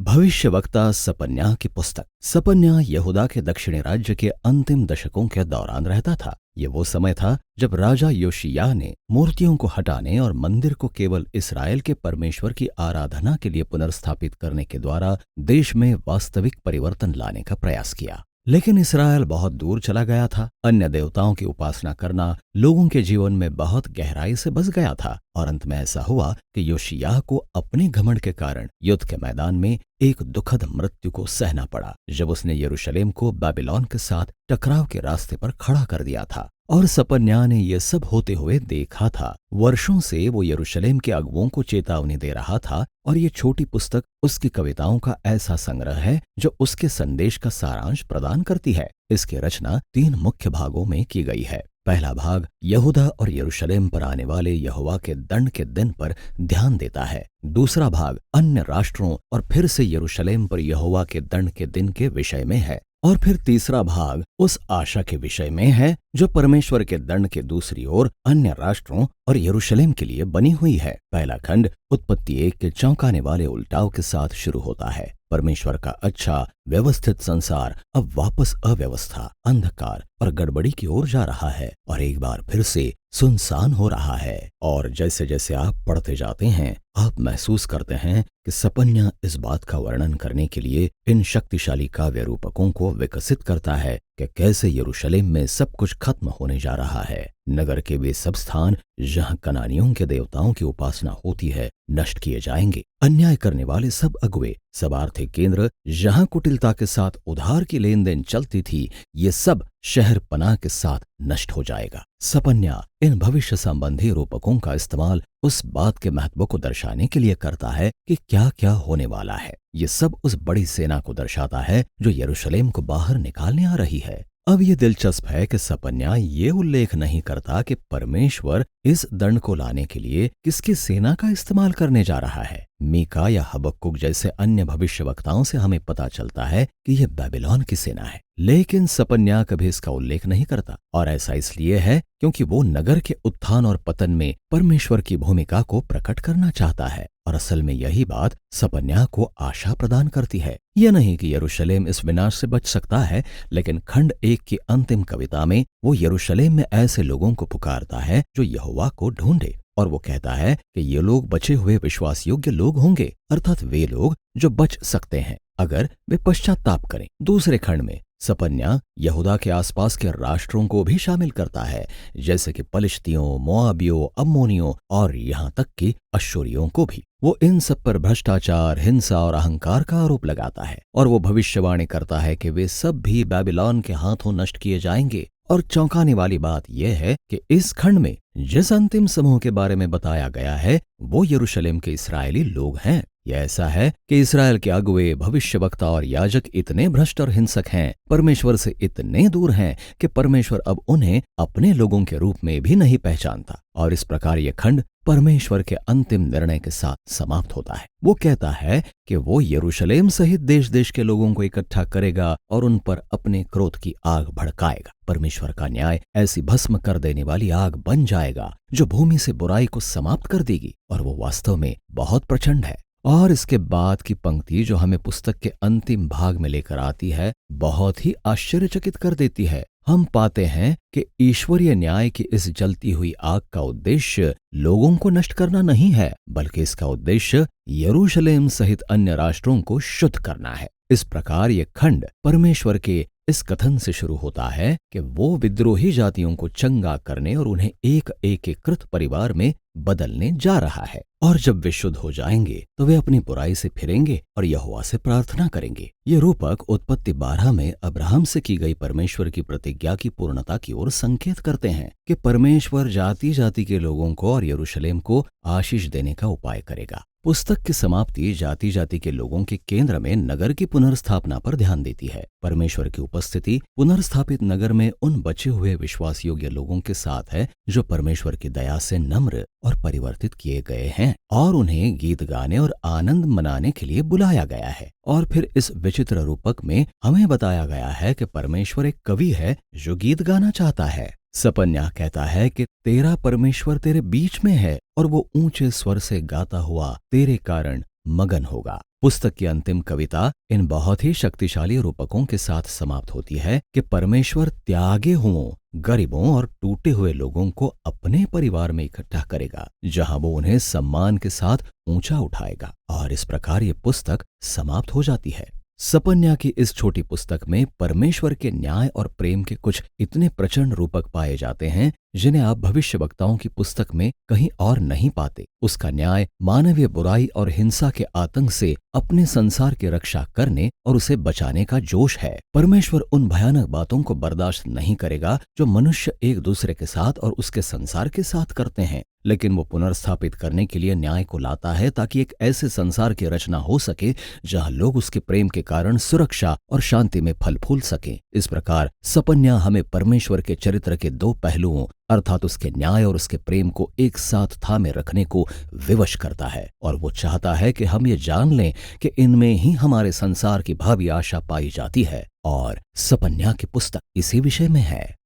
भविष्यवक्ता सपन्याह की पुस्तक। सपन्याह यहूदा के दक्षिणी राज्य के अंतिम दशकों के दौरान रहता था। ये वो समय था जब राजा योशिय्याह ने मूर्तियों को हटाने और मंदिर को केवल इस्राएल के परमेश्वर की आराधना के लिए पुनर्स्थापित करने के द्वारा देश में वास्तविक परिवर्तन लाने का प्रयास किया। लेकिन इस्राएल बहुत दूर चला गया था। अन्य देवताओं की उपासना करना लोगों के जीवन में बहुत गहराई से बस गया था और अंत में ऐसा हुआ कि योशिय्याह को अपने घमंड के कारण युद्ध के मैदान में एक दुखद मृत्यु को सहना पड़ा, जब उसने यरूशलेम को बेबीलोन के साथ टकराव के रास्ते पर खड़ा कर दिया था। और सपन्याह ने यह सब होते हुए देखा था। वर्षों से वो यरूशलेम के अगुओं को चेतावनी दे रहा था और ये छोटी पुस्तक उसकी कविताओं का ऐसा संग्रह है जो उसके संदेश का सारांश प्रदान करती है। इसकी रचना 3 मुख्य भागों में की गई है। पहला भाग यहूदा और यरूशलेम पर आने वाले यहोवा के दंड के दिन पर ध्यान देता है। दूसरा भाग अन्य राष्ट्रों और फिर से यरूशलेम पर यहोवा के दंड के दिन के विषय में है। और फिर तीसरा भाग उस आशा के विषय में है जो परमेश्वर के दंड के दूसरी ओर अन्य राष्ट्रों और यरूशलेम के लिए बनी हुई है। पहला खंड उत्पत्ति 1 के चौंकाने वाले उल्टाव के साथ शुरू होता है। परमेश्वर का अच्छा व्यवस्थित संसार अब वापस अव्यवस्था, अंधकार और गड़बड़ी की ओर जा रहा है और एक बार फिर से सुनसान हो रहा है। और जैसे जैसे आप पढ़ते जाते हैं आप महसूस करते हैं कि सपन्याह इस बात का वर्णन करने के लिए इन शक्तिशाली काव्य रूपकों को विकसित करता है कि कैसे यरूशलेम में सब कुछ खत्म होने जा रहा है। नगर के वे सब स्थान जहां कनानियों के देवताओं की उपासना होती है नष्ट किए जाएंगे। अन्याय करने वाले सब अगुवे, सब आर्थिक केंद्र जहां कुटिलता के साथ उधार की लेन देन चलती थी, ये सब शहर पनाह के साथ नष्ट हो जाएगा। सपन्याह इन भविष्य संबंधी रूपकों का इस्तेमाल उस बात के महत्व को दर्शाने के लिए करता है कि क्या क्या होने वाला है। ये सब उस बड़ी सेना को दर्शाता है जो यरूशलेम को बाहर निकालने आ रही है। अब ये दिलचस्प है कि सपन्याह ये उल्लेख नहीं करता कि परमेश्वर इस दंड को लाने के लिए किसकी सेना का इस्तेमाल करने जा रहा है। मीका या हबक्कुक जैसे अन्य भविष्यवक्ताओं से हमें पता चलता है कि यह बेबीलोन की सेना है, लेकिन सपन्याह कभी इसका उल्लेख नहीं करता। और ऐसा इसलिए है क्योंकि वो नगर के उत्थान और पतन में परमेश्वर की भूमिका को प्रकट करना चाहता है। और असल में यही बात सपन्याह को आशा प्रदान करती है। यह नहीं कि यरूशलेम इस विनाश से बच सकता है, लेकिन खंड 1 की अंतिम कविता में वो यरूशलेम में ऐसे लोगों को पुकारता है जो यहोवा को ढूंढे। और वो कहता है कि ये लोग बचे हुए विश्वास योग्य लोग होंगे, अर्थात वे लोग जो बच सकते हैं अगर वे पश्चाताप करें। दूसरे खंड में सपन्याह यहूदा के आसपास के राष्ट्रों को भी शामिल करता है, जैसे कि पलिश्तियों, मोआबियों, अम्मोनियों और यहाँ तक कि अश्शूरियों को भी। वो इन सब पर भ्रष्टाचार, हिंसा और अहंकार का आरोप लगाता है और वो भविष्यवाणी करता है कि वे सब भी बेबीलोन के हाथों नष्ट किए जाएंगे। और चौंकाने वाली बात यह है कि इस खंड में जिस अंतिम समूह के बारे में बताया गया है वो यरूशलेम के इस्राएली लोग हैं। यह ऐसा है कि इस्राएल के अगुवे, भविष्यवक्ता और याजक इतने भ्रष्ट और हिंसक हैं, परमेश्वर से इतने दूर हैं कि परमेश्वर अब उन्हें अपने लोगों के रूप में भी नहीं पहचानता। और इस प्रकार यह खंड परमेश्वर के अंतिम निर्णय के साथ समाप्त होता है। वो कहता है कि वो यरूशलेम सहित देश देश के लोगों को इकट्ठा करेगा और उन पर अपने क्रोध की आग भड़काएगा। परमेश्वर का न्याय ऐसी भस्म कर देने वाली आग बन जाएगा जो भूमि से बुराई को समाप्त कर देगी, और वो वास्तव में बहुत प्रचंड है। और इसके बाद की पंक्ति जो हमें पुस्तक के अंतिम भाग में लेकर आती है बहुत ही आश्चर्यचकित कर देती है। हम पाते हैं कि ईश्वरीय न्याय की इस जलती हुई आग का उद्देश्य लोगों को नष्ट करना नहीं है, बल्कि इसका उद्देश्य यरूशलेम सहित अन्य राष्ट्रों को शुद्ध करना है। इस प्रकार ये खंड परमेश्वर के इस कथन से शुरू होता है कि वो विद्रोही जातियों को चंगा करने और उन्हें एक एकीकृत परिवार में बदलने जा रहा है। और जब वे शुद्ध हो जाएंगे तो वे अपनी बुराई से फिरेंगे और यहोवा से प्रार्थना करेंगे। ये रूपक उत्पत्ति 12 में अब्राहम से की गई परमेश्वर की प्रतिज्ञा की पूर्णता की ओर संकेत करते हैं कि परमेश्वर जाति जाति के लोगों को और यरूशलेम को आशीष देने का उपाय करेगा। पुस्तक की समाप्ति जाति जाति के लोगों के केंद्र में नगर की पुनर्स्थापना पर ध्यान देती है। परमेश्वर की उपस्थिति पुनर्स्थापित नगर में उन बचे हुए विश्वास योग्य लोगों के साथ है जो परमेश्वर की दया से नम्र और परिवर्तित किए गए हैं और उन्हें गीत गाने और आनंद मनाने के लिए बुलाया गया है। और फिर इस विचित्र रूपक में हमें बताया गया है कि परमेश्वर एक कवि है जो गीत गाना चाहता है। सपन्याह कहता है कि तेरा परमेश्वर तेरे बीच में है और वो ऊंचे स्वर से गाता हुआ तेरे कारण मगन होगा। पुस्तक की अंतिम कविता इन बहुत ही शक्तिशाली रूपकों के साथ समाप्त होती है कि परमेश्वर त्यागे हुओं, गरीबों और टूटे हुए लोगों को अपने परिवार में इकट्ठा करेगा, जहां वो उन्हें सम्मान के साथ ऊंचा उठाएगा। और इस प्रकार ये पुस्तक समाप्त हो जाती है। सपन्या की इस छोटी पुस्तक में परमेश्वर के न्याय और प्रेम के कुछ इतने प्रचंड रूपक पाए जाते हैं जिन्हें आप भविष्यवक्ताओं की पुस्तक में कहीं और नहीं पाते। उसका न्याय मानवीय बुराई और हिंसा के आतंक से अपने संसार की रक्षा करने और उसे बचाने का जोश है। परमेश्वर उन भयानक बातों को बर्दाश्त नहीं करेगा जो मनुष्य एक दूसरे के साथ और उसके संसार के साथ करते हैं, लेकिन वो पुनर्स्थापित करने के लिए न्याय को लाता है ताकि एक ऐसे संसार की रचना हो सके जहां लोग उसके प्रेम के कारण सुरक्षा और शांति में फल फूल सकें। इस प्रकार सपन्या हमें परमेश्वर के चरित्र के दो पहलुओं अर्थात उसके न्याय और उसके प्रेम को एक साथ थामे रखने को विवश करता है, और वो चाहता है कि हम ये जान लें कि इनमें ही हमारे संसार की भावी आशा पाई जाती है। और सपन्या की पुस्तक इसी विषय में है।